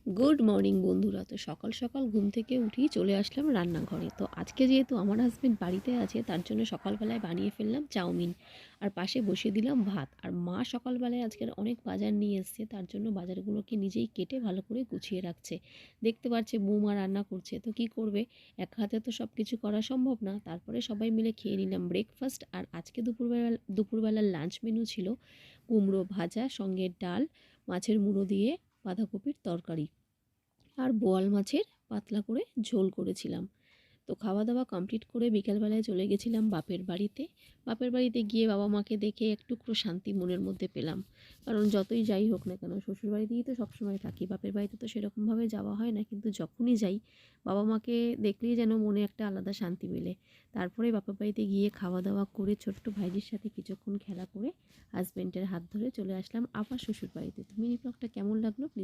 Good morning বন্ধুরা। তো সকাল সকাল ঘুম থেকে উঠেই চলে আসলাম রান্নাঘরে। তো আজকে যেহেতু আমার হাজবেন্ড বাড়িতে আছে, তার জন্য সকালবেলায় বানিয়ে ফেললাম চাউমিন, আর পাশে বসিয়ে দিলাম ভাত। আর মা সকালবেলায় আজকের অনেক বাজার নিয়ে এসছে, তার জন্য বাজারগুলোকে নিজেই কেটে ভালো করে গুছিয়ে রাখছে। দেখতে পাচ্ছে বৌমা রান্না করছে, তো কি করবে, এক হাতে তো সব কিছু করা সম্ভব না। তারপরে সবাই মিলে খেয়ে নিলাম ব্রেকফাস্ট। আর আজকে দুপুরবেলার লাঞ্চ মেনু ছিল কুমড়ো ভাজা, সঙ্গে ডাল, মাছের মুড়ো দিয়ে বাঁধাকপির তরকারি, আর বোয়াল মাছের পাতলা করে ঝোল করেছিলাম। তো খাওয়া দাওয়া কমপ্লিট করে বিকালবেলায় চলে গেছিলাম বাপের বাড়িতে। বাপের বাড়িতে গিয়ে বাবা মাকে দেখে একটুকরো শান্তি মনের মধ্যে পেলাম। কারণ যতই যাই হোক না কেন, শ্বশুর বাড়িতেই তো সবসময় থাকি, বাপের বাড়িতে তো সেরকমভাবে যাওয়া হয় না, কিন্তু যখনই যাই বাবা মাকে দেখলেই যেন মনে একটা আলাদা শান্তি মেলে। তারপরে বাপের বাড়িতে গিয়ে খাওয়া দাওয়া করে ছোট্ট ভাইজির সাথে কিছুক্ষণ খেলা করে হাজব্যান্ডের হাত ধরে চলে আসলাম আবার শ্বশুর বাড়িতে। তো মিনি ব্লগটা কেমন লাগলো?